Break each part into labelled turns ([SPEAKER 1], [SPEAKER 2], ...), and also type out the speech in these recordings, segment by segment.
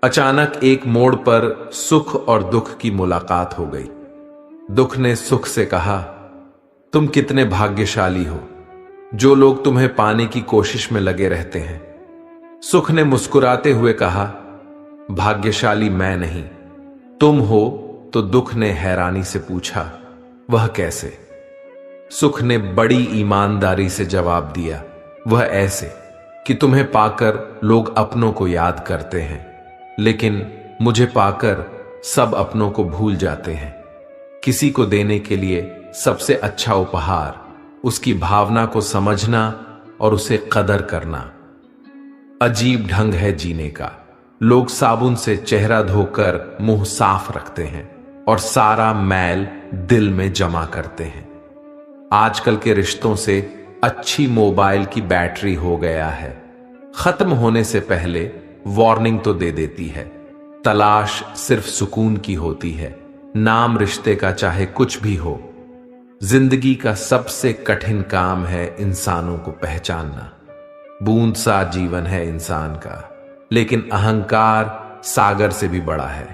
[SPEAKER 1] अचानक एक मोड़ पर सुख और दुख की मुलाकात हो गई। दुख ने सुख से कहा, तुम कितने भाग्यशाली हो, जो लोग तुम्हें पाने की कोशिश में लगे रहते हैं। सुख ने मुस्कुराते हुए कहा, भाग्यशाली मैं नहीं, तुम हो। तो दुख ने हैरानी से पूछा, वह कैसे? सुख ने बड़ी ईमानदारी से जवाब दिया, वह ऐसे कि तुम्हें पाकर लोग अपनों को याद करते हैं, लेकिन मुझे पाकर सब अपनों को भूल जाते हैं। किसी को देने के लिए सबसे अच्छा उपहार उसकी भावना को समझना और उसे कदर करना। अजीब ढंग है जीने का। लोग साबुन से चेहरा धोकर मुंह साफ रखते हैं और सारा मैल दिल में जमा करते हैं। आजकल के रिश्तों से अच्छी मोबाइल की बैटरी हो गया है, खत्म होने से पहले वार्निंग तो दे देती है। तलाश सिर्फ सुकून की होती है, नाम रिश्ते का चाहे कुछ भी हो। जिंदगी का सबसे कठिन काम है इंसानों को पहचानना। बूंद सा जीवन है इंसान का, लेकिन अहंकार सागर से भी बड़ा है।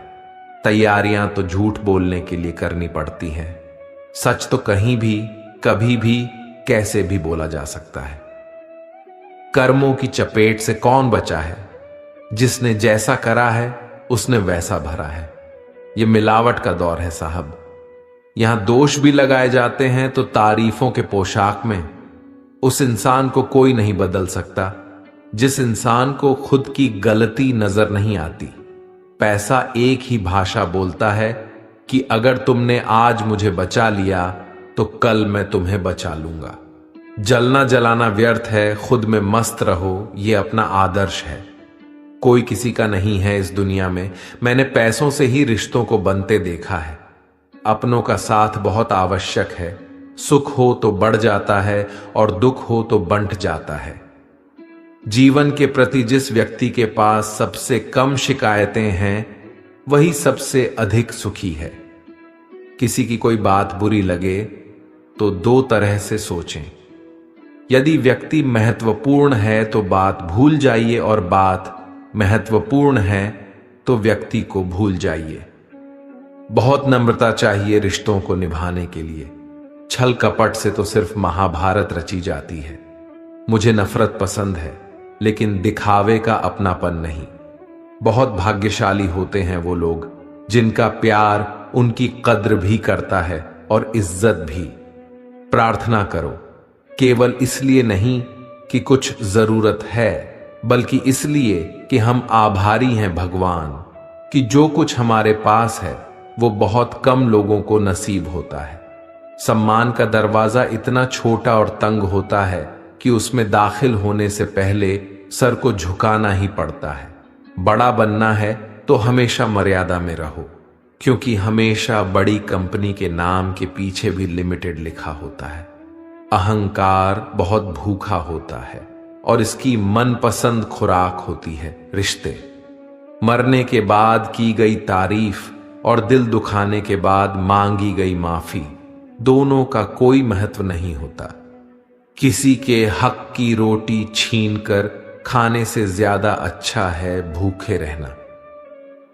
[SPEAKER 1] तैयारियां तो झूठ बोलने के लिए करनी पड़ती हैं, सच तो कहीं भी कभी भी कैसे भी बोला जा सकता है। कर्मों की चपेट से कौन बचा है? जिसने जैसा करा है उसने वैसा भरा है। यह मिलावट का दौर है साहब। यहां दोष भी लगाए जाते हैं तो तारीफों के पोशाक में। उस इंसान को कोई नहीं बदल सकता जिस इंसान को खुद की गलती नजर नहीं आती। पैसा एक ही भाषा बोलता है कि अगर तुमने आज मुझे बचा लिया तो कल मैं तुम्हें बचा लूंगा। जलना जलाना व्यर्थ है, खुद में मस्त रहो, यह अपना आदर्श है। कोई किसी का नहीं है इस दुनिया में। मैंने पैसों से ही रिश्तों को बनते देखा है। अपनों का साथ बहुत आवश्यक है। सुख हो तो बढ़ जाता है और दुख हो तो बंट जाता है। जीवन के प्रति जिस व्यक्ति के पास सबसे कम शिकायतें हैं वही सबसे अधिक सुखी है। किसी की कोई बात बुरी लगे तो दो तरह से सोचें। यदि व्यक्ति महत्वपूर्ण है तो बात भूल जाइए, और बात महत्वपूर्ण है तो व्यक्ति को भूल जाइए। बहुत नम्रता चाहिए रिश्तों को निभाने के लिए। छल कपट से तो सिर्फ महाभारत रची जाती है। मुझे नफरत पसंद है, लेकिन दिखावे का अपनापन नहीं। बहुत भाग्यशाली होते हैं वो लोग जिनका प्यार उनकी कद्र भी करता है और इज्जत भी। प्रार्थना करो, केवल इसलिए नहीं कि कुछ जरूरत है, बल्कि इसलिए कि हम आभारी हैं भगवान कि जो कुछ हमारे पास है वो बहुत कम लोगों को नसीब होता है। सम्मान का दरवाजा इतना छोटा और तंग होता है कि उसमें दाखिल होने से पहले सर को झुकाना ही पड़ता है। बड़ा बनना है तो हमेशा मर्यादा में रहो, क्योंकि हमेशा बड़ी कंपनी के नाम के पीछे भी लिमिटेड लिखा होता है। अहंकार बहुत भूखा होता है और इसकी मनपसंद खुराक होती है रिश्ते। मरने के बाद की गई तारीफ और दिल दुखाने के बाद मांगी गई माफी, दोनों का कोई महत्व नहीं होता। किसी के हक की रोटी छीनकर खाने से ज्यादा अच्छा है भूखे रहना।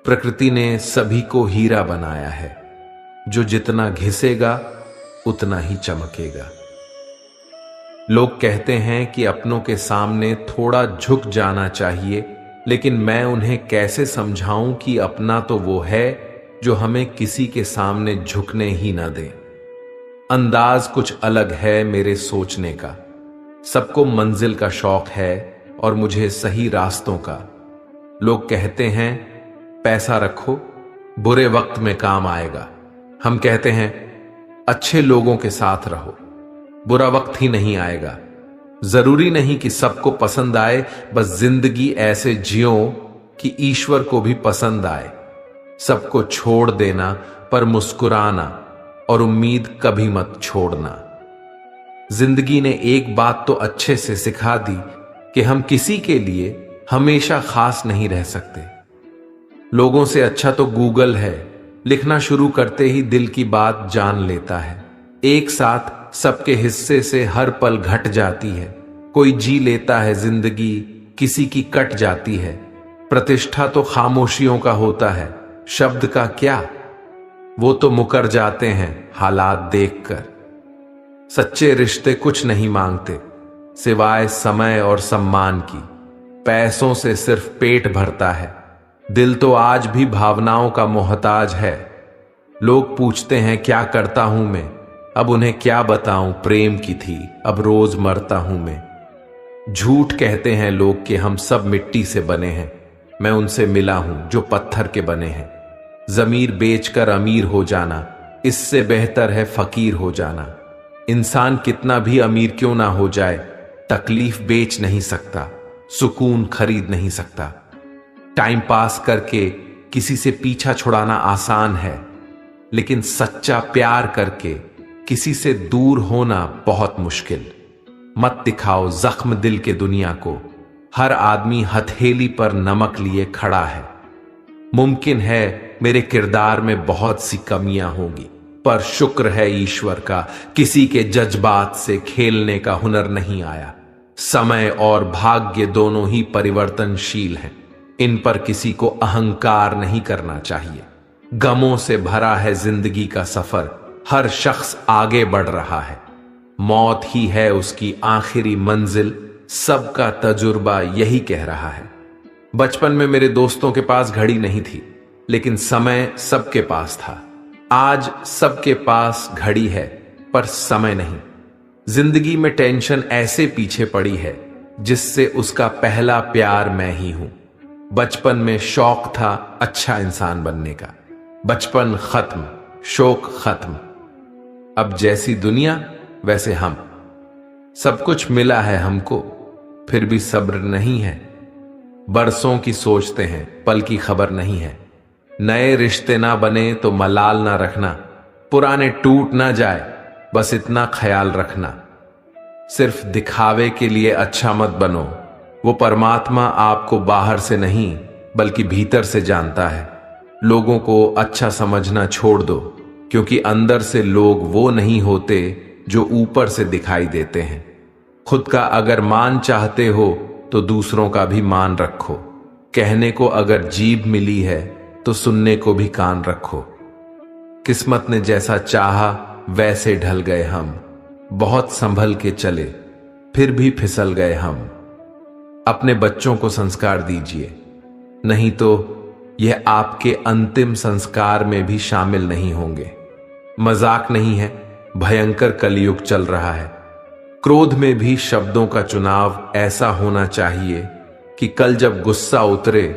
[SPEAKER 1] प्रकृति ने सभी को हीरा बनाया है, जो जितना घिसेगा उतना ही चमकेगा। लोग कहते हैं कि अपनों के सामने थोड़ा झुक जाना चाहिए, लेकिन मैं उन्हें कैसे समझाऊं कि अपना तो वो है जो हमें किसी के सामने झुकने ही ना दे। अंदाज कुछ अलग है मेरे सोचने का। सबको मंजिल का शौक है और मुझे सही रास्तों का। लोग कहते हैं पैसा रखो, बुरे वक्त में काम आएगा। हम कहते हैं अच्छे लोगों के साथ रहो, बुरा वक्त ही नहीं आएगा। जरूरी नहीं कि सबको पसंद आए, बस जिंदगी ऐसे जियो कि ईश्वर को भी पसंद आए। सबको छोड़ देना पर मुस्कुराना, और उम्मीद कभी मत छोड़ना। जिंदगी ने एक बात तो अच्छे से सिखा दी कि हम किसी के लिए हमेशा खास नहीं रह सकते। लोगों से अच्छा तो गूगल है, लिखना शुरू करते ही दिल की बात जान लेता है। एक साथ सबके हिस्से से हर पल घट जाती है। कोई जी लेता है जिंदगी, किसी की कट जाती है। प्रतिष्ठा तो खामोशियों का होता है, शब्द का क्या। वो तो मुकर जाते हैं हालात देखकर। सच्चे रिश्ते कुछ नहीं मांगते सिवाय समय और सम्मान की। पैसों से सिर्फ पेट भरता है, दिल तो आज भी भावनाओं का मोहताज है। लोग पूछते हैं क्या करता हूं मैं, अब उन्हें क्या बताऊं प्रेम की थी अब रोज मरता हूं मैं। झूठ कहते हैं लोग कि हम सब मिट्टी से बने हैं, मैं उनसे मिला हूं जो पत्थर के बने हैं। जमीर बेचकर अमीर हो जाना इससे बेहतर है फकीर हो जाना। इंसान कितना भी अमीर क्यों ना हो जाए, तकलीफ बेच नहीं सकता, सुकून खरीद नहीं सकता। टाइम पास करके किसी से पीछा छुड़ाना आसान है, लेकिन सच्चा प्यार करके किसी से दूर होना बहुत मुश्किल। मत दिखाओ जख्म दिल के दुनिया को, हर आदमी हथेली पर नमक लिए खड़ा है। मुमकिन है मेरे किरदार में बहुत सी कमियां होंगी, पर शुक्र है ईश्वर का किसी के जज्बात से खेलने का हुनर नहीं आया। समय और भाग्य दोनों ही परिवर्तनशील हैं, इन पर किसी को अहंकार नहीं करना चाहिए। गमों से भरा है जिंदगी का सफर, हर शख्स आगे बढ़ रहा है। मौत ही है उसकी आखिरी मंजिल, सबका तजुर्बा यही कह रहा है। बचपन में मेरे दोस्तों के पास घड़ी नहीं थी, लेकिन समय सबके पास था। आज सबके पास घड़ी है पर समय नहीं। जिंदगी में टेंशन ऐसे पीछे पड़ी है जिससे उसका पहला प्यार मैं ही हूं। बचपन में शौक था अच्छा इंसान बनने का, बचपन खत्म, शौक खत्म। अब जैसी दुनिया वैसे हम। सब कुछ मिला है हमको, फिर भी सब्र नहीं है। बरसों की सोचते हैं, पल की खबर नहीं है। नए रिश्ते ना बने तो मलाल ना रखना, पुराने टूट ना जाए बस इतना ख्याल रखना। सिर्फ दिखावे के लिए अच्छा मत बनो, वो परमात्मा आपको बाहर से नहीं बल्कि भीतर से जानता है। लोगों को अच्छा समझना छोड़ दो, क्योंकि अंदर से लोग वो नहीं होते जो ऊपर से दिखाई देते हैं। खुद का अगर मान चाहते हो तो दूसरों का भी मान रखो। कहने को अगर जीभ मिली है तो सुनने को भी कान रखो। किस्मत ने जैसा चाहा वैसे ढल गए हम, बहुत संभल के चले फिर भी फिसल गए हम। अपने बच्चों को संस्कार दीजिए, नहीं तो यह आपके अंतिम संस्कार में भी शामिल नहीं होंगे। मजाक नहीं है, भयंकर कलयुग चल रहा है। क्रोध में भी शब्दों का चुनाव ऐसा होना चाहिए कि कल जब गुस्सा उतरे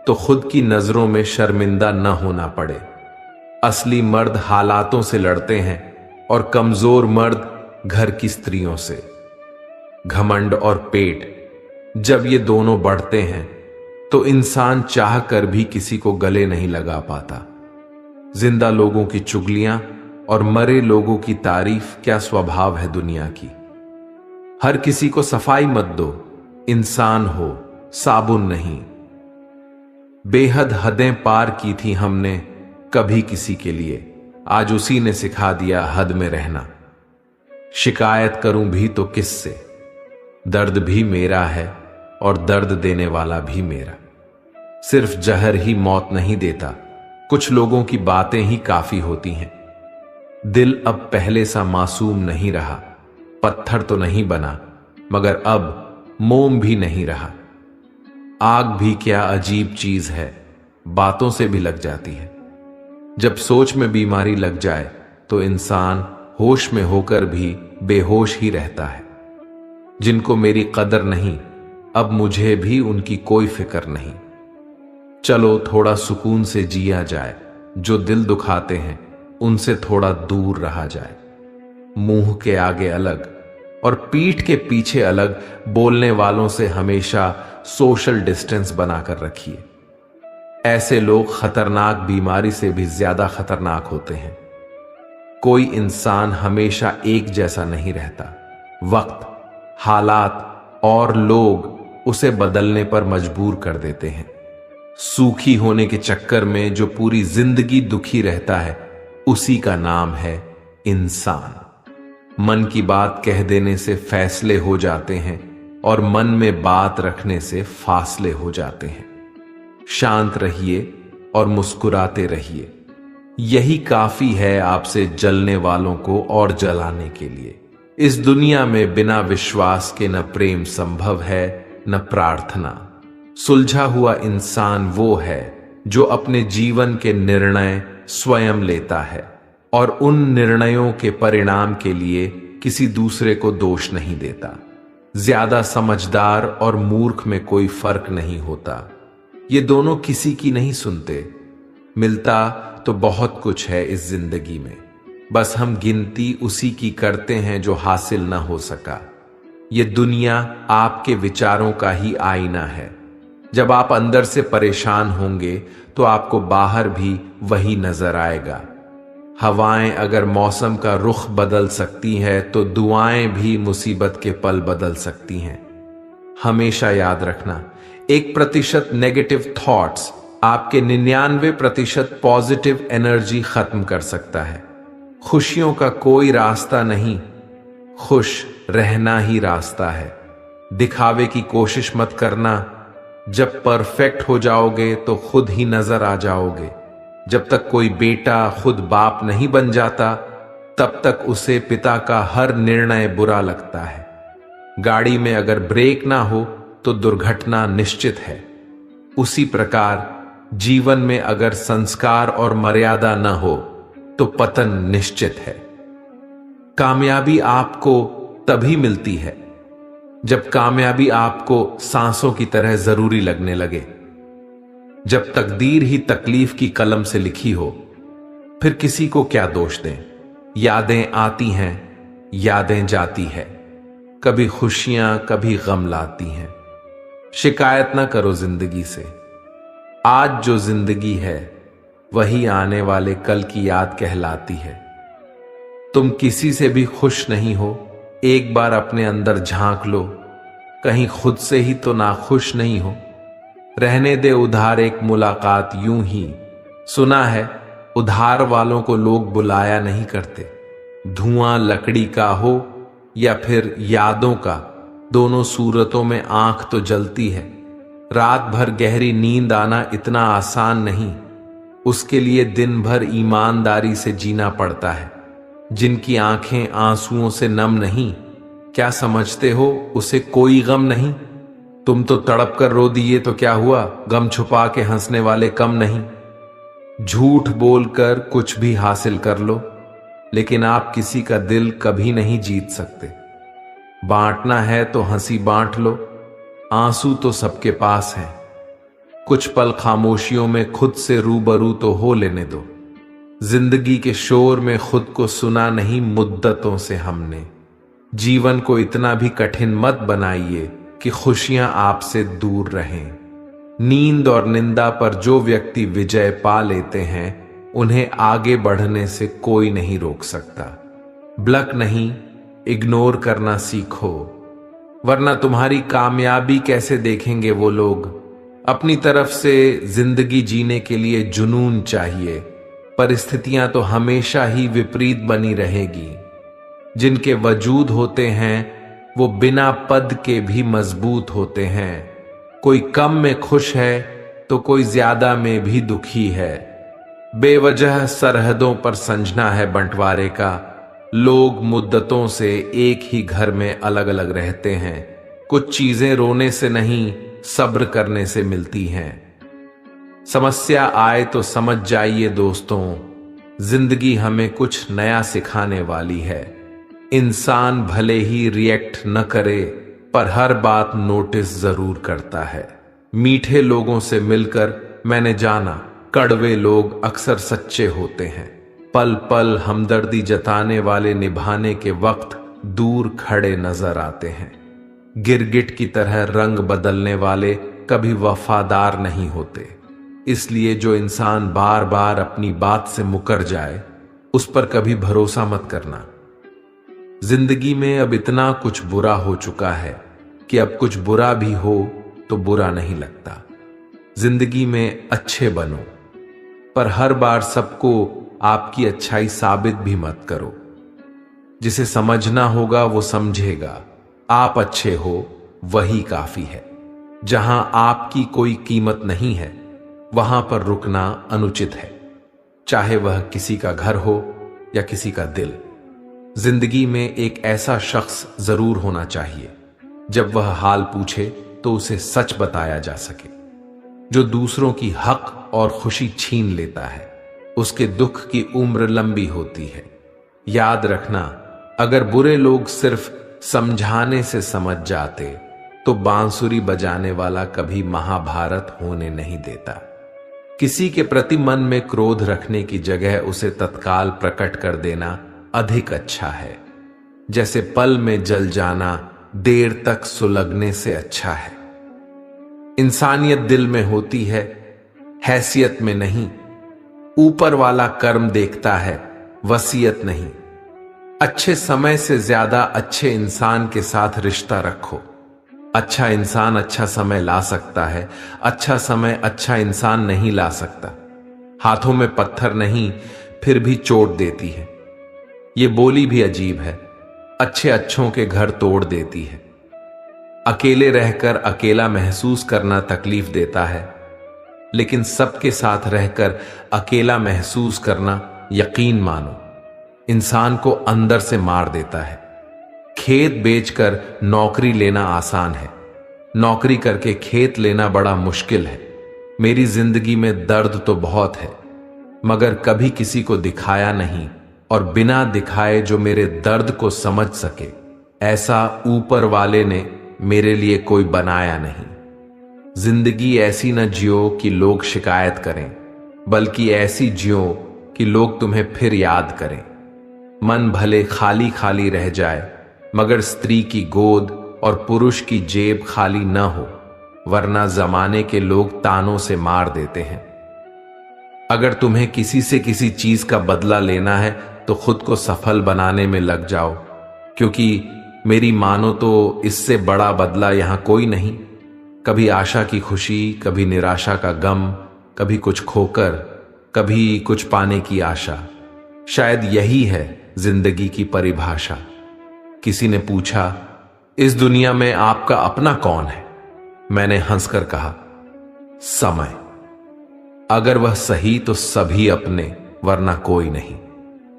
[SPEAKER 1] तो खुद की नजरों में शर्मिंदा न होना पड़े। असली मर्द हालातों से लड़ते हैं और कमजोर मर्द घर की स्त्रियों से। घमंड और पेट जब ये दोनों बढ़ते हैं तो इंसान चाह कर भी किसी को गले नहीं लगा पाता। जिंदा लोगों की चुगलियां और मरे लोगों की तारीफ क्या स्वभाव है दुनिया की। हर किसी को सफाई मत दो, इंसान हो साबुन नहीं। बेहद हदें पार की थी हमने कभी किसी के लिए, आज उसी ने सिखा दिया हद में रहना। शिकायत करूं भी तो किससे, दर्द भी मेरा है और दर्द देने वाला भी मेरा। सिर्फ जहर ही मौत नहीं देता, कुछ लोगों की बातें ही काफी होती हैं। दिल अब पहले सा मासूम नहीं रहा, पत्थर तो नहीं बना मगर अब मोम भी नहीं रहा। आग भी क्या अजीब चीज है, बातों से भी लग जाती है। जब सोच में बीमारी लग जाए तो इंसान होश में होकर भी बेहोश ही रहता है। जिनको मेरी कदर नहीं, अब मुझे भी उनकी कोई फिक्र नहीं। चलो थोड़ा सुकून से जिया जाए, जो दिल दुखाते हैं उनसे थोड़ा दूर रहा जाए। मुंह के आगे अलग और पीठ के पीछे अलग बोलने वालों से हमेशा सोशल डिस्टेंस बनाकर रखिए। ऐसे लोग खतरनाक बीमारी से भी ज्यादा खतरनाक होते हैं। कोई इंसान हमेशा एक जैसा नहीं रहता। वक्त, हालात और लोग उसे बदलने पर मजबूर कर देते हैं। सूखी होने के चक्कर में जो पूरी जिंदगी दुखी रहता है उसी का नाम है इंसान। मन की बात कह देने से फैसले हो जाते हैं और मन में बात रखने से फासले हो जाते हैं। शांत रहिए और मुस्कुराते रहिए। यही काफी है आपसे जलने वालों को और जलाने के लिए। इस दुनिया में बिना विश्वास के न प्रेम संभव है न प्रार्थना। सुलझा हुआ इंसान वो है जो अपने जीवन के निर्णय स्वयं लेता है और उन निर्णयों के परिणाम के लिए किसी दूसरे को दोष नहीं देता। ज्यादा समझदार और मूर्ख में कोई फर्क नहीं होता। ये दोनों किसी की नहीं सुनते। मिलता तो बहुत कुछ है इस जिंदगी में, बस हम गिनती उसी की करते हैं जो हासिल ना हो सका। ये दुनिया आपके विचारों का ही आईना है। जब आप अंदर से परेशान होंगे तो आपको बाहर भी वही नजर आएगा। हवाएं अगर मौसम का रुख बदल सकती है तो दुआएं भी मुसीबत के पल बदल सकती हैं। हमेशा याद रखना, 1% नेगेटिव थॉट्स आपके 99% पॉजिटिव एनर्जी खत्म कर सकता है। खुशियों का कोई रास्ता नहीं, खुश रहना ही रास्ता है। दिखावे की कोशिश मत करना। जब परफेक्ट हो जाओगे तो खुद ही नजर आ जाओगे। जब तक कोई बेटा खुद बाप नहीं बन जाता तब तक उसे पिता का हर निर्णय बुरा लगता है। गाड़ी में अगर ब्रेक ना हो तो दुर्घटना निश्चित है। उसी प्रकार जीवन में अगर संस्कार और मर्यादा न हो तो पतन निश्चित है। कामयाबी आपको तभी मिलती है जब कामयाबी आपको सांसों की तरह जरूरी लगने लगे। जब तकदीर ही तकलीफ की कलम से लिखी हो, फिर किसी को क्या दोष दें। यादें आती हैं, यादें जाती है। कभी खुशियां कभी गम लाती हैं। शिकायत ना करो जिंदगी से। आज जो जिंदगी है वही आने वाले कल की याद कहलाती है। तुम किसी से भी खुश नहीं हो, एक बार अपने अंदर झांक लो। कहीं खुद से ही तो नाखुश नहीं हो। रहने दे उधार एक मुलाकात यूं ही। सुना है उधार वालों को लोग बुलाया नहीं करते। धुआं लकड़ी का हो या फिर यादों का, दोनों सूरतों में आंख तो जलती है। रात भर गहरी नींद आना इतना आसान नहीं, उसके लिए दिन भर ईमानदारी से जीना पड़ता है। जिनकी आंखें आंसुओं से नम नहीं, क्या समझते हो उसे कोई गम नहीं। तुम तो तड़प कर रो दिए तो क्या हुआ, गम छुपा के हंसने वाले कम नहीं। झूठ बोलकर कुछ भी हासिल कर लो, लेकिन आप किसी का दिल कभी नहीं जीत सकते। बांटना है तो हंसी बांट लो, आंसू तो सबके पास है। कुछ पल खामोशियों में खुद से रूबरू तो हो लेने दो। जिंदगी के शोर में खुद को सुना नहीं मुद्दतों से हमने। जीवन को इतना भी कठिन मत बनाइए कि खुशियां आपसे दूर रहें। नींद और निंदा पर जो व्यक्ति विजय पा लेते हैं उन्हें आगे बढ़ने से कोई नहीं रोक सकता। ब्लक नहीं, इग्नोर करना सीखो, वरना तुम्हारी कामयाबी कैसे देखेंगे वो लोग। अपनी तरफ से जिंदगी जीने के लिए जुनून चाहिए। परिस्थितियां तो हमेशा ही विपरीत बनी रहेगी। जिनके वजूद होते हैं वो बिना पद के भी मजबूत होते हैं। कोई कम में खुश है तो कोई ज्यादा में भी दुखी है। बेवजह सरहदों पर संजना है बंटवारे का। लोग मुद्दतों से एक ही घर में अलग अलग रहते हैं। कुछ चीजें रोने से नहीं, सब्र करने से मिलती हैं। समस्या आए तो समझ जाइए दोस्तों, जिंदगी हमें कुछ नया सिखाने वाली है। इंसान भले ही रिएक्ट न करे, पर हर बात नोटिस जरूर करता है। मीठे लोगों से मिलकर मैंने जाना, कड़वे लोग अक्सर सच्चे होते हैं। पल पल हमदर्दी जताने वाले निभाने के वक्त दूर खड़े नजर आते हैं। गिरगिट की तरह रंग बदलने वाले कभी वफादार नहीं होते। इसलिए जो इंसान बार बार अपनी बात से मुकर जाए उस पर कभी भरोसा मत करना। जिंदगी में अब इतना कुछ बुरा हो चुका है कि अब कुछ बुरा भी हो तो बुरा नहीं लगता। जिंदगी में अच्छे बनो, पर हर बार सबको आपकी अच्छाई साबित भी मत करो। जिसे समझना होगा वो समझेगा। आप अच्छे हो वही काफी है। जहां आपकी कोई कीमत नहीं है वहां पर रुकना अनुचित है, चाहे वह किसी का घर हो या किसी का दिल। जिंदगी में एक ऐसा शख्स जरूर होना चाहिए जब वह हाल पूछे तो उसे सच बताया जा सके। जो दूसरों की हक और खुशी छीन लेता है उसके दुख की उम्र लंबी होती है। याद रखना, अगर बुरे लोग सिर्फ समझाने से समझ जाते तो बांसुरी बजाने वाला कभी महाभारत होने नहीं देता। किसी के प्रति मन में क्रोध रखने की जगह उसे तत्काल प्रकट कर देना अधिक अच्छा है। जैसे पल में जल जाना देर तक सुलगने से अच्छा है। इंसानियत दिल में होती है, हैसियत में नहीं। ऊपर वाला कर्म देखता है, वसीयत नहीं। अच्छे समय से ज्यादा अच्छे इंसान के साथ रिश्ता रखो। अच्छा इंसान अच्छा समय ला सकता है, अच्छा समय अच्छा इंसान नहीं ला सकता। हाथों में पत्थर नहीं फिर भी चोट देती है। ये बोली भी अजीब है, अच्छे अच्छों के घर तोड़ देती है। अकेले रहकर अकेला महसूस करना तकलीफ देता है, लेकिन सबके साथ रहकर अकेला महसूस करना, यकीन मानो, इंसान को अंदर से मार देता है। खेत बेचकर नौकरी लेना आसान है, नौकरी करके खेत लेना बड़ा मुश्किल है। मेरी जिंदगी में दर्द तो बहुत है, मगर कभी किसी को दिखाया नहीं, और बिना दिखाए जो मेरे दर्द को समझ सके ऐसा ऊपर वाले ने मेरे लिए कोई बनाया नहीं। जिंदगी ऐसी न जियो कि लोग शिकायत करें, बल्कि ऐसी जियो कि लोग तुम्हें फिर याद करें। मन भले खाली खाली रह जाए, मगर स्त्री की गोद और पुरुष की जेब खाली न हो, वरना जमाने के लोग तानों से मार देते हैं। अगर तुम्हें किसी से किसी चीज का बदला लेना है तो खुद को सफल बनाने में लग जाओ, क्योंकि मेरी मानो तो इससे बड़ा बदला यहां कोई नहीं। कभी आशा की खुशी, कभी निराशा का गम, कभी कुछ खोकर, कभी कुछ पाने की आशा। शायद यही है जिंदगी की परिभाषा। किसी ने पूछा, इस दुनिया में आपका अपना कौन है? मैंने हंसकर कहा, समय। अगर वह सही तो सभी अपने, वरना कोई नहीं।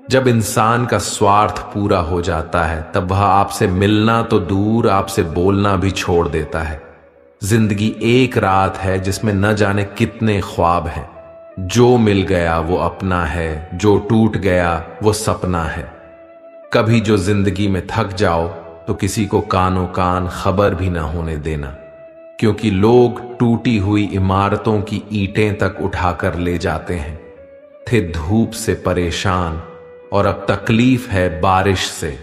[SPEAKER 1] जब इंसान का स्वार्थ पूरा हो जाता है तब वह आपसे मिलना तो दूर, आपसे बोलना भी छोड़ देता है। जिंदगी एक रात है जिसमें न जाने कितने ख्वाब हैं। जो मिल गया वो अपना है, जो टूट गया वो सपना है। कभी जो जिंदगी में थक जाओ तो किसी को कानो कान खबर भी ना होने देना, क्योंकि लोग टूटी हुई इमारतों की ईंटें तक उठाकर ले जाते हैं। थे धूप से परेशान और अब तकलीफ है बारिश से।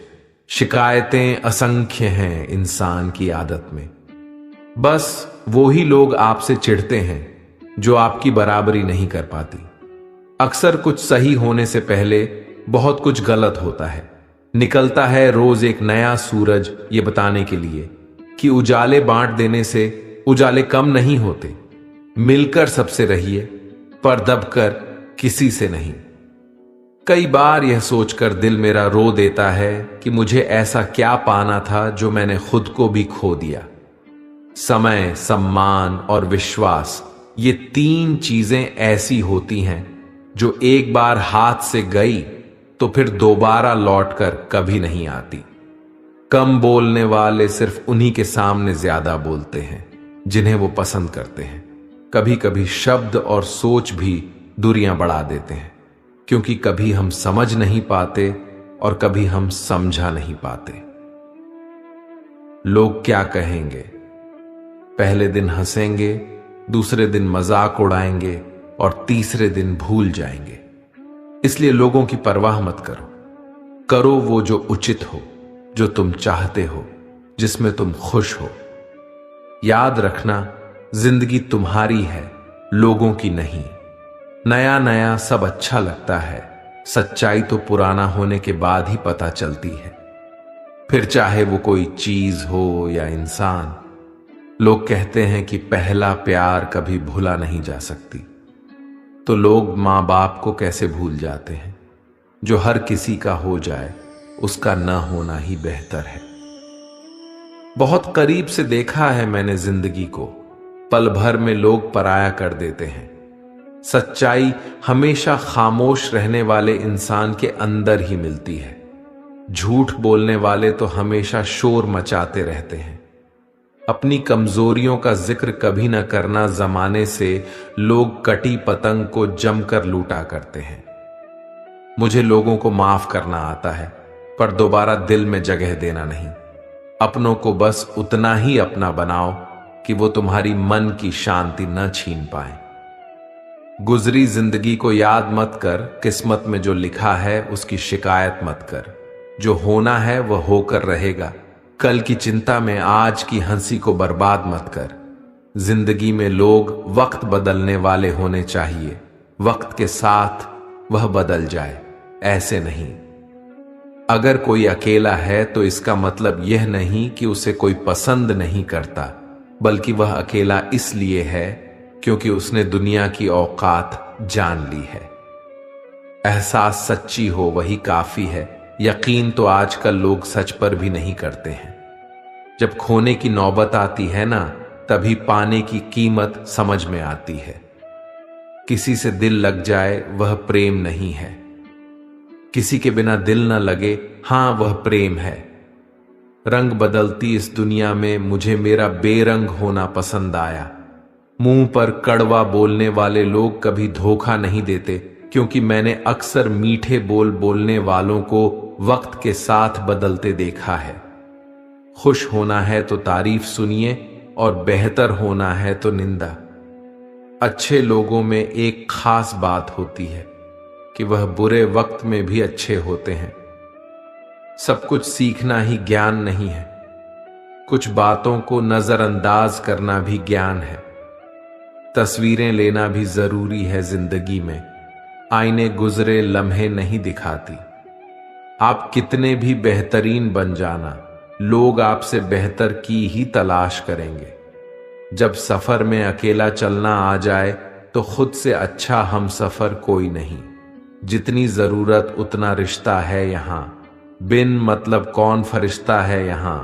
[SPEAKER 1] शिकायतें असंख्य हैं इंसान की आदत में। बस वो ही लोग आपसे चिढ़ते हैं जो आपकी बराबरी नहीं कर पाती। अक्सर कुछ सही होने से पहले बहुत कुछ गलत होता है। निकलता है रोज एक नया सूरज ये बताने के लिए कि उजाले बांट देने से उजाले कम नहीं होते। मिलकर सबसे रहिए, पर दबकर किसी से नहीं। कई बार यह सोचकर दिल मेरा रो देता है कि मुझे ऐसा क्या पाना था जो मैंने खुद को भी खो दिया। समय, सम्मान और विश्वास, ये तीन चीजें ऐसी होती हैं जो एक बार हाथ से गई तो फिर दोबारा लौटकर कभी नहीं आती। कम बोलने वाले सिर्फ उन्हीं के सामने ज्यादा बोलते हैं जिन्हें वो पसंद करते हैं। कभी कभी शब्द और सोच भी दूरियां बढ़ा देते हैं, क्योंकि कभी हम समझ नहीं पाते और कभी हम समझा नहीं पाते। लोग क्या कहेंगे? पहले दिन हंसेंगे, दूसरे दिन मजाक उड़ाएंगे और तीसरे दिन भूल जाएंगे। इसलिए लोगों की परवाह मत करो। करो वो जो उचित हो, जो तुम चाहते हो, जिसमें तुम खुश हो। याद रखना, जिंदगी तुम्हारी है, लोगों की नहीं। नया नया सब अच्छा लगता है, सच्चाई तो पुराना होने के बाद ही पता चलती है। फिर चाहे वो कोई चीज हो या इंसान। लोग कहते हैं कि पहला प्यार कभी भूला नहीं जा सकती, तो लोग माँ बाप को कैसे भूल जाते हैं? जो हर किसी का हो जाए उसका न होना ही बेहतर है। बहुत करीब से देखा है मैंने जिंदगी को। पल भर में लोग पराया कर देते हैं। सच्चाई हमेशा खामोश रहने वाले इंसान के अंदर ही मिलती है। झूठ बोलने वाले तो हमेशा शोर मचाते रहते हैं। अपनी कमजोरियों का जिक्र कभी न करना जमाने से लोग कटी पतंग को जमकर लूटा करते हैं। मुझे लोगों को माफ करना आता है, पर दोबारा दिल में जगह देना नहीं। अपनों को बस उतना ही अपना बनाओ कि वो तुम्हारी मन की शांति न छीन पाए। गुजरी जिंदगी को याद मत कर, किस्मत में जो लिखा है उसकी शिकायत मत कर। जो होना है वह होकर रहेगा। कल की चिंता में आज की हंसी को बर्बाद मत कर। जिंदगी में लोग वक्त बदलने वाले होने चाहिए, वक्त के साथ वह बदल जाए, ऐसे नहीं। अगर कोई अकेला है तो इसका मतलब यह नहीं कि उसे कोई पसंद नहीं करता, बल्कि वह अकेला इसलिए है क्योंकि उसने दुनिया की औकात जान ली है। एहसास सच्ची हो वही काफी है। यकीन तो आजकल लोग सच पर भी नहीं करते हैं। जब खोने की नौबत आती है ना, तभी पाने की कीमत समझ में आती है। किसी से दिल लग जाए वह प्रेम नहीं है। किसी के बिना दिल न लगे, हां वह प्रेम है। रंग बदलती इस दुनिया में मुझे मेरा बेरंग होना पसंद आया। मुंह पर कड़वा बोलने वाले लोग कभी धोखा नहीं देते, क्योंकि मैंने अक्सर मीठे बोल बोलने वालों को वक्त के साथ बदलते देखा है। खुश होना है तो तारीफ सुनिए और बेहतर होना है तो निंदा। अच्छे लोगों में एक खास बात होती है कि वह बुरे वक्त में भी अच्छे होते हैं। सब कुछ सीखना ही ज्ञान नहीं है। कुछ बातों को नजरअंदाज करना भी ज्ञान है। तस्वीरें लेना भी जरूरी है जिंदगी में। आईने गुजरे लम्हे नहीं दिखाती। आप कितने भी बेहतरीन बन जाना, लोग आपसे बेहतर की ही तलाश करेंगे। जब सफर में अकेला चलना आ जाए तो खुद से अच्छा हम सफर कोई नहीं। जितनी जरूरत उतना रिश्ता है यहां। बिन मतलब कौन फरिश्ता है यहां।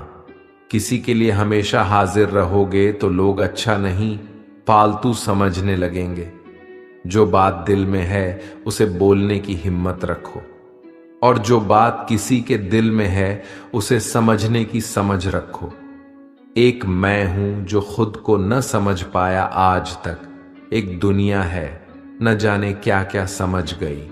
[SPEAKER 1] किसी के लिए हमेशा हाजिर रहोगे तो लोग अच्छा नहीं, फालतू समझने लगेंगे। जो बात दिल में है उसे बोलने की हिम्मत रखो, और जो बात किसी के दिल में है उसे समझने की समझ रखो। एक मैं हूं जो खुद को न समझ पाया आज तक। एक दुनिया है न जाने क्या क्या समझ गई।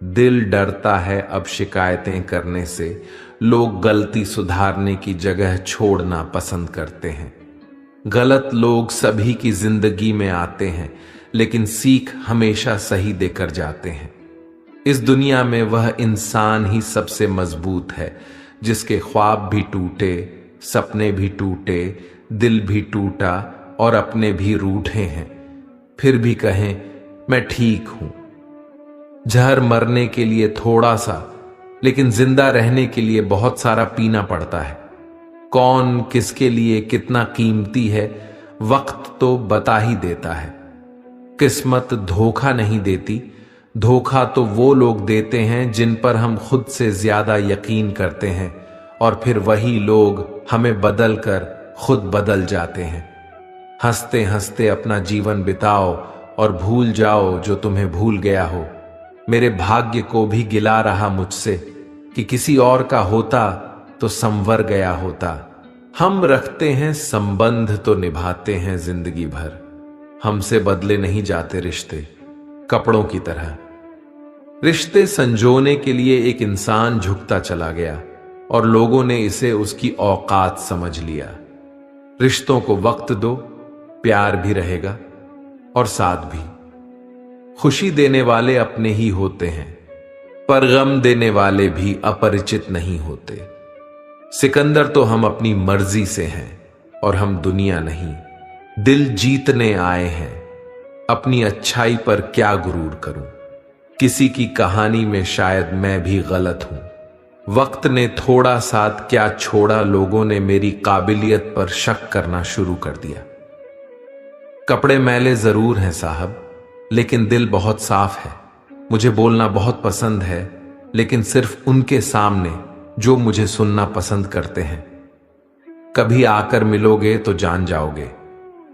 [SPEAKER 1] दिल डरता है अब शिकायतें करने से। लोग गलती सुधारने की जगह छोड़ना पसंद करते हैं। गलत लोग सभी की जिंदगी में आते हैं, लेकिन सीख हमेशा सही देकर जाते हैं। इस दुनिया में वह इंसान ही सबसे मजबूत है जिसके ख्वाब भी टूटे, सपने भी टूटे, दिल भी टूटा और अपने भी रूठे हैं, फिर भी कहें मैं ठीक हूं। जहर मरने के लिए थोड़ा सा, लेकिन जिंदा रहने के लिए बहुत सारा पीना पड़ता है। कौन किसके लिए कितना कीमती है वक्त तो बता ही देता है। किस्मत धोखा नहीं देती। धोखा तो वो लोग देते हैं जिन पर हम खुद से ज्यादा यकीन करते हैं, और फिर वही लोग हमें बदल कर खुद बदल जाते हैं। हंसते हंसते अपना जीवन बिताओ और भूल जाओ जो तुम्हें भूल गया हो। मेरे भाग्य को भी गिला रहा मुझसे कि किसी और का होता तो संवर गया होता। हम रखते हैं संबंध तो निभाते हैं जिंदगी भर। हमसे बदले नहीं जाते रिश्ते कपड़ों की तरह। रिश्ते संजोने के लिए एक इंसान झुकता चला गया और लोगों ने इसे उसकी औकात समझ लिया। रिश्तों को वक्त दो, प्यार भी रहेगा और साथ भी। खुशी देने वाले अपने ही होते हैं, पर गम देने वाले भी अपरिचित नहीं होते। सिकंदर तो हम अपनी मर्जी से हैं और हम दुनिया नहीं। दिल जीतने आए हैं, अपनी अच्छाई पर क्या गुरूर करूं। किसी की कहानी में शायद मैं भी गलत हूं। वक्त ने थोड़ा साथ क्या छोड़ा, लोगों ने मेरी काबिलियत पर शक करना शुरू कर दिया। कपड़े मैले जरूर हैं साहब, लेकिन दिल बहुत साफ है। मुझे बोलना बहुत पसंद है, लेकिन सिर्फ उनके सामने जो मुझे सुनना पसंद करते हैं। कभी आकर मिलोगे तो जान जाओगे,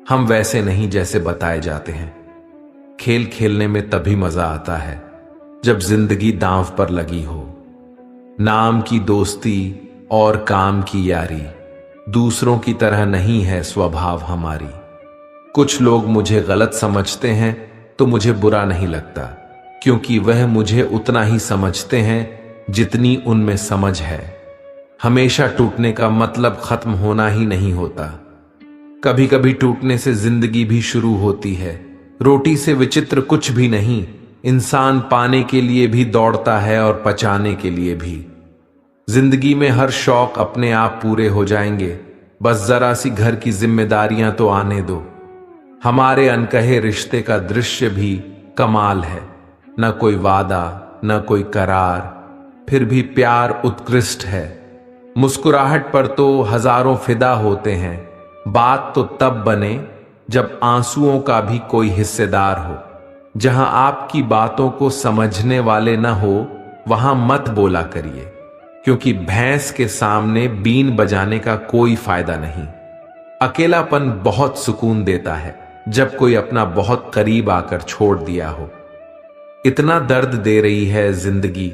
[SPEAKER 1] हम वैसे नहीं जैसे बताए जाते हैं। खेल खेलने में तभी मजा आता है जब जिंदगी दांव पर लगी हो। नाम की दोस्ती और काम की यारी, दूसरों की तरह नहीं है स्वभाव हमारी। कुछ लोग मुझे गलत समझते हैं तो मुझे बुरा नहीं लगता, क्योंकि वह मुझे उतना ही समझते हैं जितनी उनमें समझ है। हमेशा टूटने का मतलब खत्म होना ही नहीं होता। कभी कभी टूटने से जिंदगी भी शुरू होती है। रोटी से विचित्र कुछ भी नहीं, इंसान पाने के लिए भी दौड़ता है और पचाने के लिए भी। जिंदगी में हर शौक अपने आप पूरे हो जाएंगे, बस जरा सी घर की जिम्मेदारियां तो आने दो। हमारे अनकहे रिश्ते का दृश्य भी कमाल है, न कोई वादा न कोई करार, फिर भी प्यार उत्कृष्ट है। मुस्कुराहट पर तो हजारों फिदा होते हैं, बात तो तब बने जब आंसुओं का भी कोई हिस्सेदार हो। जहां आपकी बातों को समझने वाले न हो वहां मत बोला करिए, क्योंकि भैंस के सामने बीन बजाने का कोई फायदा नहीं। अकेलापन बहुत सुकून देता है जब कोई अपना बहुत करीब आकर छोड़ दिया हो। इतना दर्द दे रही है जिंदगी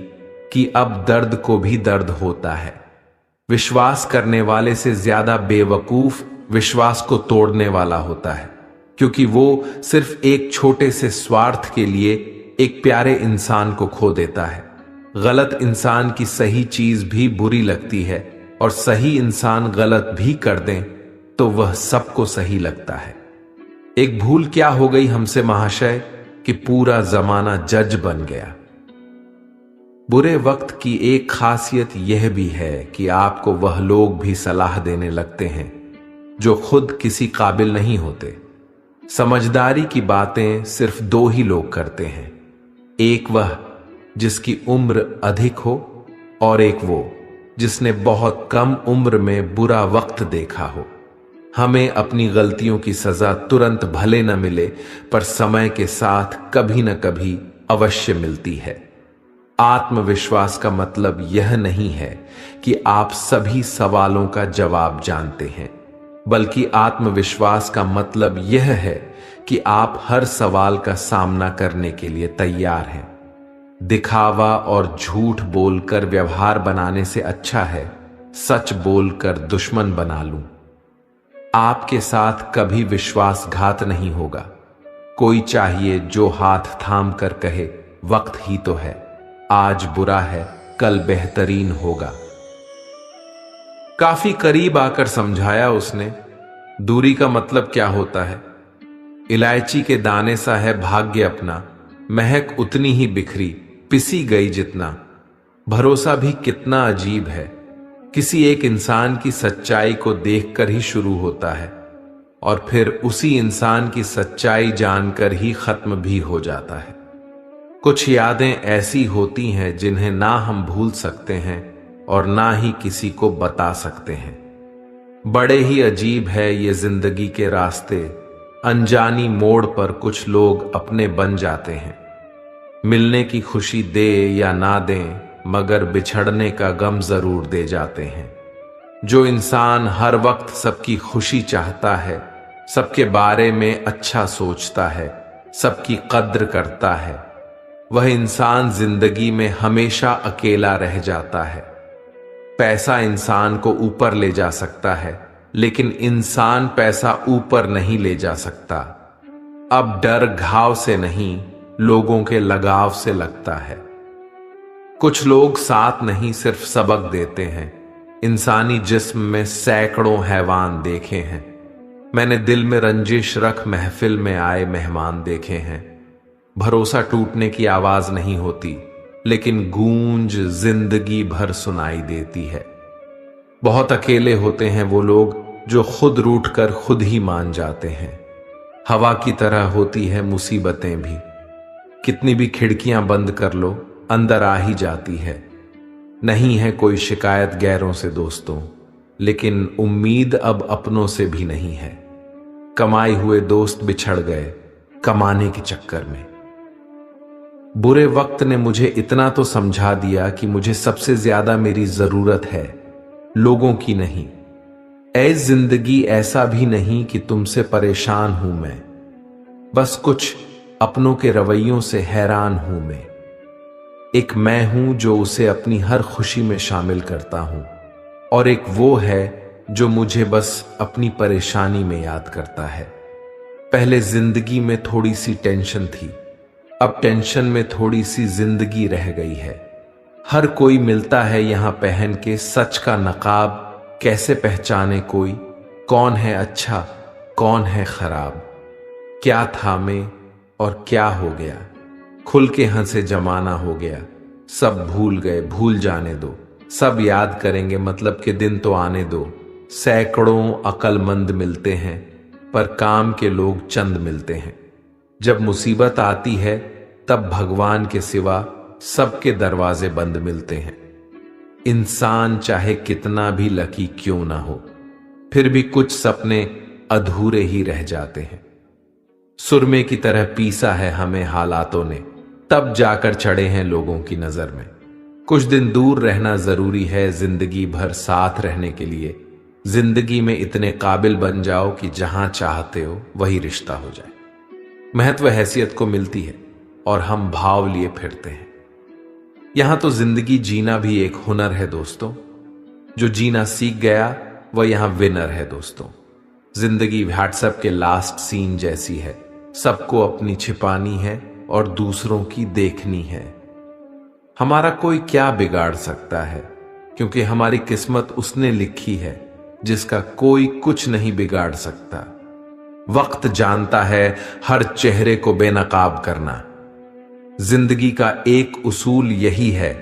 [SPEAKER 1] कि अब दर्द को भी दर्द होता है। विश्वास करने वाले से ज्यादा बेवकूफ विश्वास को तोड़ने वाला होता है, क्योंकि वो सिर्फ एक छोटे से स्वार्थ के लिए एक प्यारे इंसान को खो देता है। गलत इंसान की सही चीज भी बुरी लगती है, और सही इंसान गलत भी कर दें तो वह सबको सही लगता है। एक भूल क्या हो गई हमसे महाशय कि पूरा जमाना जज बन गया। बुरे वक्त की एक खासियत यह भी है कि आपको वह लोग भी सलाह देने लगते हैं जो खुद किसी काबिल नहीं होते। समझदारी की बातें सिर्फ दो ही लोग करते हैं, एक वह जिसकी उम्र अधिक हो और एक वो जिसने बहुत कम उम्र में बुरा वक्त देखा हो। हमें अपनी गलतियों की सजा तुरंत भले न मिले, पर समय के साथ कभी न कभी अवश्य मिलती है। आत्मविश्वास का मतलब यह नहीं है कि आप सभी सवालों का जवाब जानते हैं, बल्कि आत्मविश्वास का मतलब यह है कि आप हर सवाल का सामना करने के लिए तैयार हैं। दिखावा और झूठ बोलकर व्यवहार बनाने से अच्छा है सच बोलकर दुश्मन बना लूं। आपके साथ कभी विश्वासघात नहीं होगा। कोई चाहिए जो हाथ थाम कर कहे वक्त ही तो है, आज बुरा है कल बेहतरीन होगा। काफी करीब आकर समझाया उसने, दूरी का मतलब क्या होता है। इलायची के दाने सा है भाग्य अपना, महक उतनी ही बिखरी पिसी गई जितना। भरोसा भी कितना अजीब है, किसी एक इंसान की सच्चाई को देखकर ही शुरू होता है और फिर उसी इंसान की सच्चाई जानकर ही खत्म भी हो जाता है। कुछ यादें ऐसी होती हैं जिन्हें ना हम भूल सकते हैं और ना ही किसी को बता सकते हैं। बड़े ही अजीब है ये जिंदगी के रास्ते, अनजानी मोड़ पर कुछ लोग अपने बन जाते हैं। मिलने की खुशी दे या ना दें, मगर बिछड़ने का गम जरूर दे जाते हैं। जो इंसान हर वक्त सबकी खुशी चाहता है, सबके बारे में अच्छा सोचता है, सबकी कद्र करता है, वह इंसान जिंदगी में हमेशा अकेला रह जाता है। पैसा इंसान को ऊपर ले जा सकता है, लेकिन इंसान पैसा ऊपर नहीं ले जा सकता। अब डर घाव से नहीं, लोगों के लगाव से लगता है। कुछ लोग साथ नहीं सिर्फ सबक देते हैं। इंसानी जिस्म में सैकड़ों हैवान देखे हैं। मैंने दिल में रंजिश रख महफिल में आए मेहमान देखे हैं। भरोसा टूटने की आवाज नहीं होती, लेकिन गूंज जिंदगी भर सुनाई देती है। बहुत अकेले होते हैं वो लोग जो खुद रूठ कर खुद ही मान जाते हैं। हवा की तरह होती है मुसीबतें भी, कितनी भी खिड़कियां बंद कर लो अंदर आ ही जाती है। नहीं है कोई शिकायत गैरों से दोस्तों, लेकिन उम्मीद अब अपनों से भी नहीं है। कमाए हुए दोस्त बिछड़ गए कमाने के चक्कर में। बुरे वक्त ने मुझे इतना तो समझा दिया कि मुझे सबसे ज्यादा मेरी जरूरत है, लोगों की नहीं। ऐ जिंदगी ऐसा भी नहीं कि तुमसे परेशान हूं मैं, बस कुछ अपनों के रवैयों से हैरान हूं मैं। एक मैं हूं जो उसे अपनी हर खुशी में शामिल करता हूं, और एक वो है जो मुझे बस अपनी परेशानी में याद करता है। पहले जिंदगी में थोड़ी सी टेंशन थी, अब टेंशन में थोड़ी सी जिंदगी रह गई है। हर कोई मिलता है यहां पहन के सच का नकाब, कैसे पहचाने कोई कौन है अच्छा कौन है खराब। क्या था मैं और क्या हो गया, खुल के हंसे जमाना हो गया। सब भूल गए भूल जाने दो, सब याद करेंगे मतलब के दिन तो आने दो। सैकड़ों अक्लमंद मिलते हैं पर काम के लोग चंद मिलते हैं। जब मुसीबत आती है तब भगवान के सिवा सबके दरवाजे बंद मिलते हैं। इंसान चाहे कितना भी लकी क्यों ना हो, फिर भी कुछ सपने अधूरे ही रह जाते हैं। सुरमे की तरह पीसा है हमें हालातों ने, तब जाकर चढ़े हैं लोगों की नजर में। कुछ दिन दूर रहना जरूरी है जिंदगी भर साथ रहने के लिए। जिंदगी में इतने काबिल बन जाओ कि जहां चाहते हो वही रिश्ता हो जाए। महत्व हैसियत को मिलती है और हम भाव लिए फिरते हैं। यहां तो जिंदगी जीना भी एक हुनर है दोस्तों। जो जीना सीख गया वह यहां विनर है दोस्तों। जिंदगी व्हाट्सएप के लास्ट सीन जैसी है, सबको अपनी छिपानी है और दूसरों की देखनी है। हमारा कोई क्या बिगाड़ सकता है, क्योंकि हमारी किस्मत उसने लिखी है जिसका कोई कुछ नहीं बिगाड़ सकता। वक्त जानता है हर चेहरे को बेनकाब करना। जिंदगी का एक उसूल यही है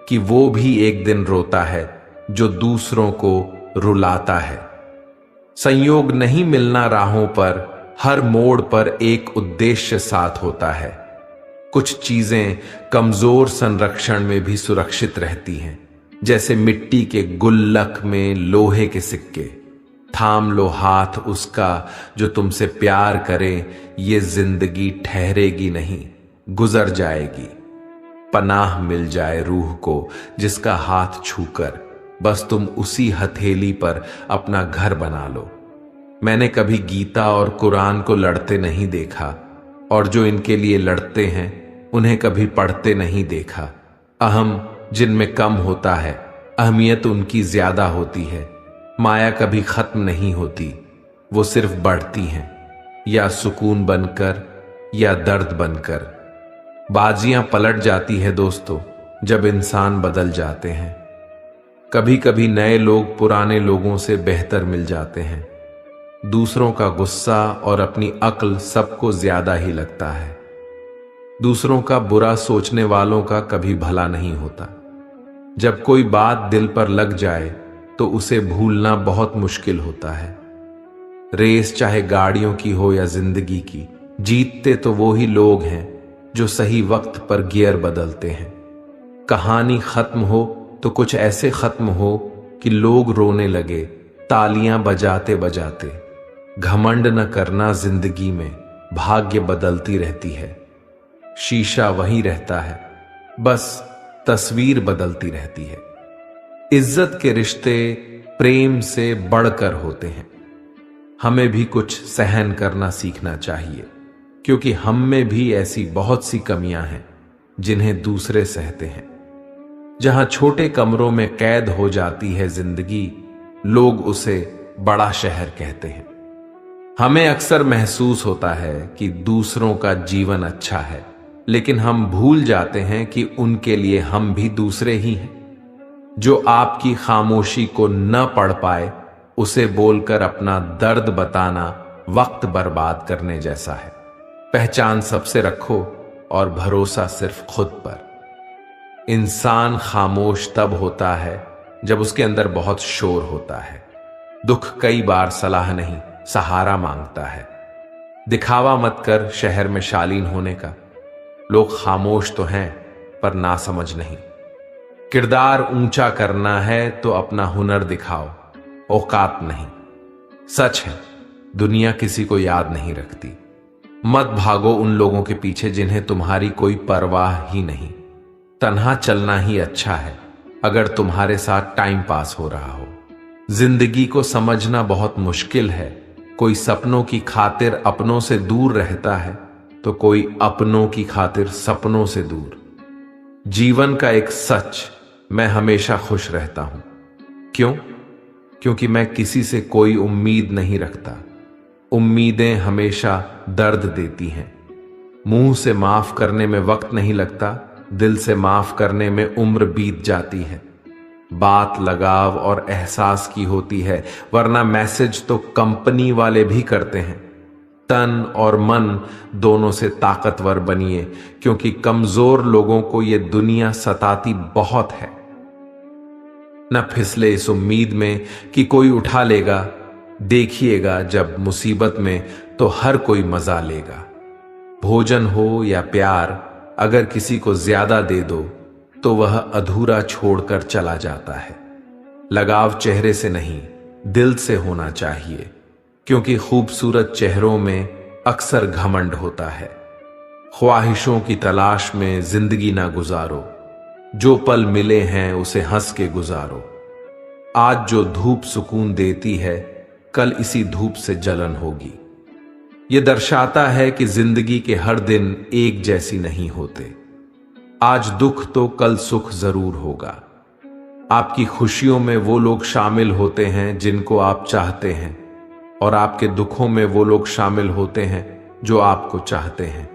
[SPEAKER 1] कि वो भी एक दिन रोता है जो दूसरों को रुलाता है। संयोग नहीं मिलना राहों पर, हर मोड़ पर एक उद्देश्य साथ होता है। कुछ चीजें कमजोर संरक्षण में भी सुरक्षित रहती हैं, जैसे मिट्टी के गुल्लक में लोहे के सिक्के। थाम लो हाथ उसका जो तुमसे प्यार करे, ये जिंदगी ठहरेगी नहीं गुजर जाएगी। पनाह मिल जाए रूह को जिसका हाथ छूकर, बस तुम उसी हथेली पर अपना घर बना लो। मैंने कभी गीता और कुरान को लड़ते नहीं देखा, और जो इनके लिए लड़ते हैं उन्हें कभी पढ़ते नहीं देखा। अहम जिनमें कम होता है, अहमियत उनकी ज्यादा होती है। माया कभी खत्म नहीं होती, वो सिर्फ बढ़ती हैं, या सुकून बनकर या दर्द बनकर। बाजियां पलट जाती है दोस्तों जब इंसान बदल जाते हैं। कभी कभी नए लोग पुराने लोगों से बेहतर मिल जाते हैं। दूसरों का गुस्सा और अपनी अक्ल सबको ज्यादा ही लगता है। दूसरों का बुरा सोचने वालों का कभी भला नहीं होता। जब कोई बात दिल पर लग जाए तो उसे भूलना बहुत मुश्किल होता है। रेस चाहे गाड़ियों की हो या जिंदगी की, जीतते तो वो ही लोग हैं जो सही वक्त पर गियर बदलते हैं। कहानी खत्म हो तो कुछ ऐसे खत्म हो कि लोग रोने लगे तालियां बजाते बजाते। घमंड न करना जिंदगी में, भाग्य बदलती रहती है। शीशा वही रहता है, बस तस्वीर बदलती रहती है। इज्जत के रिश्ते प्रेम से बढ़कर होते हैं। हमें भी कुछ सहन करना सीखना चाहिए, क्योंकि हम में भी ऐसी बहुत सी कमियां हैं जिन्हें दूसरे सहते हैं। जहां छोटे कमरों में कैद हो जाती है जिंदगी, लोग उसे बड़ा शहर कहते हैं। हमें अक्सर महसूस होता है कि दूसरों का जीवन अच्छा है, लेकिन हम भूल जाते हैं कि उनके लिए हम भी दूसरे ही हैं। जो आपकी खामोशी को न पढ़ पाए, उसे बोलकर अपना दर्द बताना वक्त बर्बाद करने जैसा है। पहचान सबसे रखो और भरोसा सिर्फ खुद पर। इंसान खामोश तब होता है जब उसके अंदर बहुत शोर होता है। दुख कई बार सलाह नहीं, सहारा मांगता है। दिखावा मत कर शहर में शालीन होने का। लोग खामोश तो हैं पर ना समझ नहीं। किरदार ऊंचा करना है तो अपना हुनर दिखाओ, औकात नहीं। सच है, दुनिया किसी को याद नहीं रखती। मत भागो उन लोगों के पीछे जिन्हें तुम्हारी कोई परवाह ही नहीं। तन्हा चलना ही अच्छा है अगर तुम्हारे साथ टाइम पास हो रहा हो। जिंदगी को समझना बहुत मुश्किल है। कोई सपनों की खातिर अपनों से दूर रहता है, तो कोई अपनों की खातिर सपनों से दूर। जीवन का एक सच, मैं हमेशा खुश रहता हूं। क्यों? क्योंकि मैं किसी से कोई उम्मीद नहीं रखता। उम्मीदें हमेशा दर्द देती हैं। मुंह से माफ करने में वक्त नहीं लगता, दिल से माफ करने में उम्र बीत जाती है। बात लगाव और एहसास की होती है, वरना मैसेज तो कंपनी वाले भी करते हैं। तन और मन दोनों से ताकतवर बनिए, क्योंकि कमजोर लोगों को यह दुनिया सताती बहुत है। न फिसले इस उम्मीद में कि कोई उठा लेगा। देखिएगा जब मुसीबत में तो हर कोई मजा लेगा। भोजन हो या प्यार, अगर किसी को ज्यादा दे दो तो वह अधूरा छोड़कर चला जाता है। लगाव चेहरे से नहीं, दिल से होना चाहिए, क्योंकि खूबसूरत चेहरों में अक्सर घमंड होता है। ख्वाहिशों की तलाश में जिंदगी ना गुजारो, जो पल मिले हैं उसे हंस के गुजारो। आज जो धूप सुकून देती है, कल इसी धूप से जलन होगी। यह दर्शाता है कि जिंदगी के हर दिन एक जैसी नहीं होते। आज दुख तो कल सुख जरूर होगा। आपकी खुशियों में वो लोग शामिल होते हैं जिनको आप चाहते हैं, और आपके दुखों में वो लोग शामिल होते हैं जो आपको चाहते हैं।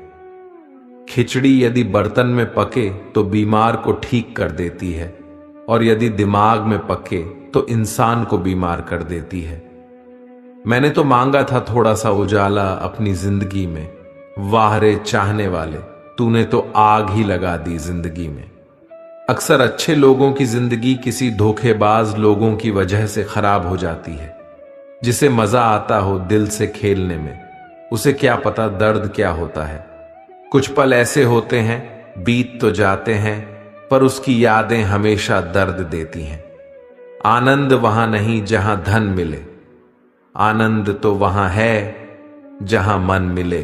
[SPEAKER 1] खिचड़ी यदि बर्तन में पके तो बीमार को ठीक कर देती है, और यदि दिमाग में पके तो इंसान को बीमार कर देती है। मैंने तो मांगा था थोड़ा सा उजाला अपनी जिंदगी में, वाह रे चाहने वाले, तूने तो आग ही लगा दी जिंदगी में। अक्सर अच्छे लोगों की जिंदगी किसी धोखेबाज लोगों की वजह से खराब हो जाती है। जिसे मजा आता हो दिल से खेलने में, उसे क्या पता दर्द क्या होता है। कुछ पल ऐसे होते हैं, बीत तो जाते हैं, पर उसकी यादें हमेशा दर्द देती हैं। आनंद वहां नहीं जहां धन मिले, आनंद तो वहां है जहां मन मिले।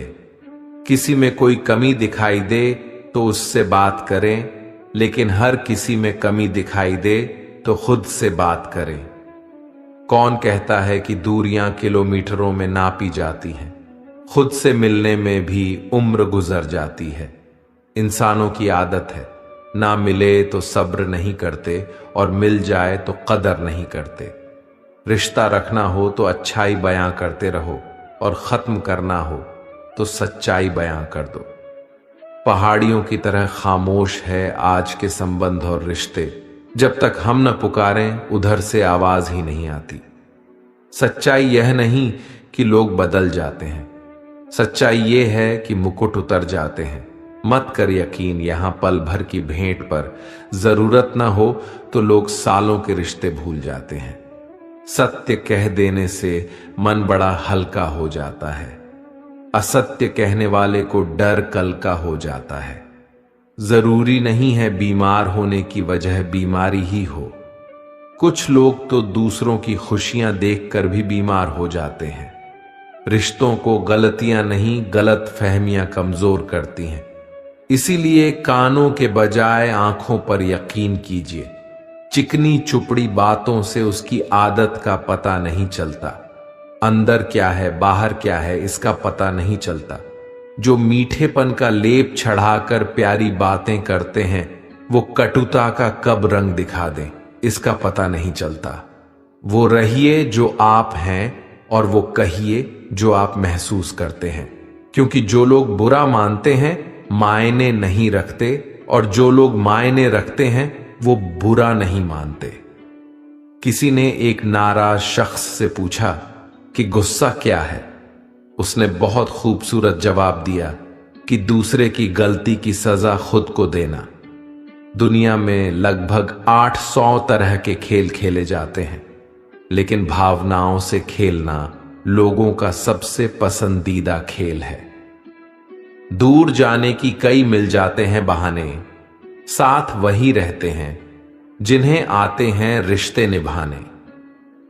[SPEAKER 1] किसी में कोई कमी दिखाई दे तो उससे बात करें, लेकिन हर किसी में कमी दिखाई दे तो खुद से बात करें। कौन कहता है कि दूरियां किलोमीटरों में नापी जाती हैं? खुद से मिलने में भी उम्र गुजर जाती है। इंसानों की आदत है, ना मिले तो सब्र नहीं करते, और मिल जाए तो कदर नहीं करते। रिश्ता रखना हो तो अच्छाई बयां करते रहो, और खत्म करना हो तो सच्चाई बयां कर दो। पहाड़ियों की तरह खामोश है आज के संबंध और रिश्ते। जब तक हम न पुकारें उधर से आवाज ही नहीं आती। सच्चाई यह नहीं कि लोग बदल जाते हैं, सच्चाई यह है कि मुकुट उतर जाते हैं। मत कर यकीन यहां पल भर की भेंट पर, जरूरत ना हो तो लोग सालों के रिश्ते भूल जाते हैं। सत्य कह देने से मन बड़ा हल्का हो जाता है, असत्य कहने वाले को डर कल का हो जाता है। जरूरी नहीं है बीमार होने की वजह बीमारी ही हो। कुछ लोग तो दूसरों की खुशियां देखकर भी बीमार हो जाते हैं। रिश्तों को गलतियां नहीं, गलत फहमियां कमजोर करती हैं। इसीलिए कानों के बजाय आंखों पर यकीन कीजिए। चिकनी चुपड़ी बातों से उसकी आदत का पता नहीं चलता। अंदर क्या है बाहर क्या है इसका पता नहीं चलता। जो मीठेपन का लेप चढ़ाकर प्यारी बातें करते हैं, वो कटुता का कब रंग दिखा दें इसका पता नहीं चलता। वो रहिए जो आप हैं, और वो कहिए जो आप महसूस करते हैं। क्योंकि जो लोग बुरा मानते हैं मायने नहीं रखते, और जो लोग मायने रखते हैं वो बुरा नहीं मानते। किसी ने एक नाराज शख्स से पूछा कि गुस्सा क्या है? उसने बहुत खूबसूरत जवाब दिया कि दूसरे की गलती की सजा खुद को देना। दुनिया में लगभग 800 तरह के खेल खेले जाते हैं, लेकिन भावनाओं से खेलना लोगों का सबसे पसंदीदा खेल है। दूर जाने की कई मिल जाते हैं बहाने, साथ वही रहते हैं जिन्हें आते हैं रिश्ते निभाने।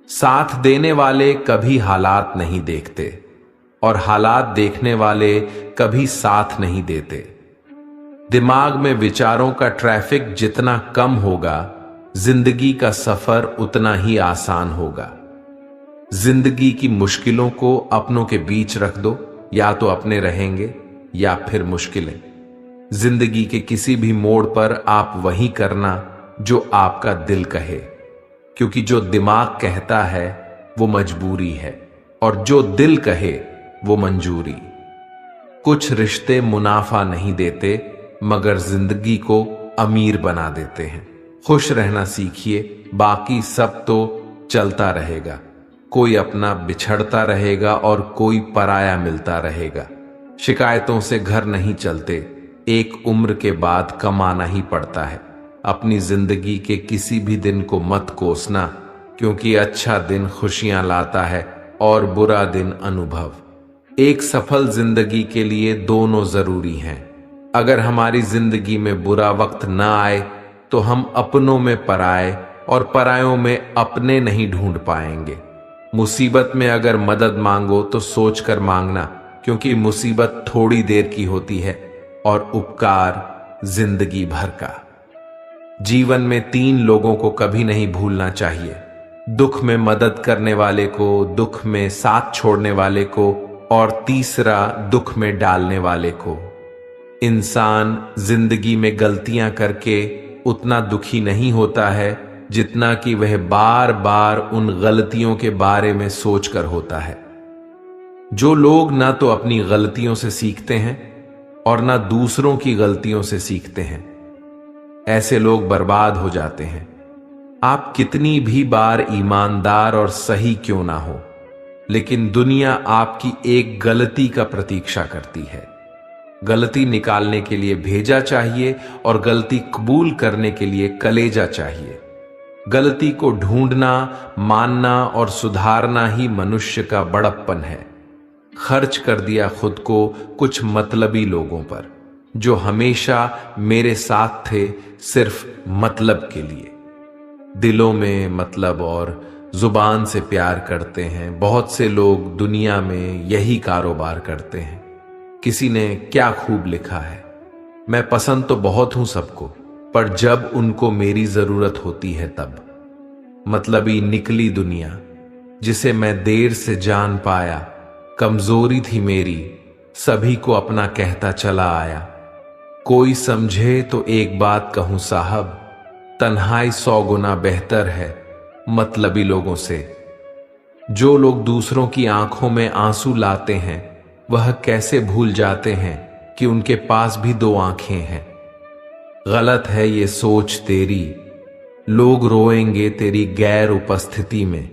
[SPEAKER 1] साथ देने वाले कभी हालात नहीं देखते, और हालात देखने वाले कभी साथ नहीं देते। दिमाग में विचारों का ट्रैफिक जितना कम होगा, जिंदगी का सफर उतना ही आसान होगा। जिंदगी की मुश्किलों को अपनों के बीच रख दो, या तो अपने रहेंगे या फिर मुश्किलें। जिंदगी के किसी भी मोड़ पर आप वही करना जो आपका दिल कहे, क्योंकि जो दिमाग कहता है वो मजबूरी है और जो दिल कहे वो मंजूरी। कुछ रिश्ते मुनाफा नहीं देते मगर जिंदगी को अमीर बना देते हैं। खुश रहना सीखिए, बाकी सब तो चलता रहेगा। कोई अपना बिछड़ता रहेगा और कोई पराया मिलता रहेगा। शिकायतों से घर नहीं चलते, एक उम्र के बाद कमाना ही पड़ता है। अपनी जिंदगी के किसी भी दिन को मत कोसना, क्योंकि अच्छा दिन खुशियां लाता है और बुरा दिन अनुभव। एक सफल जिंदगी के लिए दोनों जरूरी हैं। अगर हमारी जिंदगी में बुरा वक्त ना आए तो हम अपनों में पराए और परायों में अपने नहीं ढूंढ पाएंगे। मुसीबत में अगर मदद मांगो तो सोचकर मांगना, क्योंकि मुसीबत थोड़ी देर की होती है और उपकार जिंदगी भर का। जीवन में 3 लोगों को कभी नहीं भूलना चाहिए, दुख में मदद करने वाले को, दुख में साथ छोड़ने वाले को और तीसरा दुख में डालने वाले को। इंसान जिंदगी में गलतियां करके उतना दुखी नहीं होता है जितना कि वह बार बार उन गलतियों के बारे में सोचकर होता है। जो लोग ना तो अपनी गलतियों से सीखते हैं और ना दूसरों की गलतियों से सीखते हैं, ऐसे लोग बर्बाद हो जाते हैं। आप कितनी भी बार ईमानदार और सही क्यों ना हो, लेकिन दुनिया आपकी एक गलती का प्रतीक्षा करती है। गलती निकालने के लिए भेजा चाहिए और गलती कबूल करने के लिए कलेजा चाहिए। गलती को ढूंढना, मानना और सुधारना ही मनुष्य का बड़प्पन है। खर्च कर दिया खुद को कुछ मतलबी लोगों पर, जो हमेशा मेरे साथ थे सिर्फ मतलब के लिए। दिलों में मतलब और जुबान से प्यार करते हैं। बहुत से लोग दुनिया में यही कारोबार करते हैं। किसी ने क्या खूब लिखा है, मैं पसंद तो बहुत हूं सबको, पर जब उनको मेरी जरूरत होती है तब। मतलबी निकली दुनिया जिसे मैं देर से जान पाया, कमजोरी थी मेरी सभी को अपना कहता चला आया। कोई समझे तो एक बात कहूं साहब, तन्हाई 100 गुना बेहतर है मतलबी लोगों से। जो लोग दूसरों की आंखों में आंसू लाते हैं वह कैसे भूल जाते हैं कि उनके पास भी 2 आंखें हैं। गलत है ये सोच तेरी, लोग रोएंगे तेरी गैर उपस्थिति में।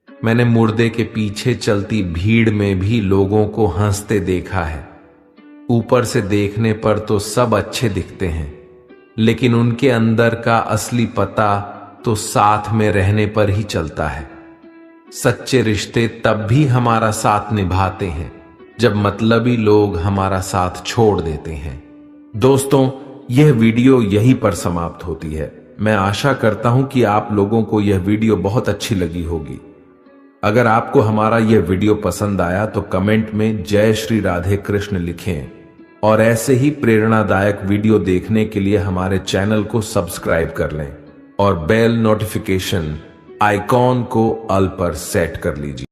[SPEAKER 1] मैंने मुर्दे के पीछे चलती भीड़ में भी लोगों को हंसते देखा है। ऊपर से देखने पर तो सब अच्छे दिखते हैं, लेकिन उनके अंदर का असली पता तो साथ में रहने पर ही चलता है। सच्चे रिश्ते तब भी हमारा साथ निभाते हैं जब मतलबी लोग हमारा साथ छोड़ देते हैं। दोस्तों, यह वीडियो यहीं पर समाप्त होती है। मैं आशा करता हूं कि आप लोगों को यह वीडियो बहुत अच्छी लगी होगी। अगर आपको हमारा यह वीडियो पसंद आया तो कमेंट में जय श्री राधे कृष्ण लिखें और ऐसे ही प्रेरणादायक वीडियो देखने के लिए हमारे चैनल को सब्सक्राइब कर लें और बेल नोटिफिकेशन आइकॉन को ऑल पर सेट कर लीजिए।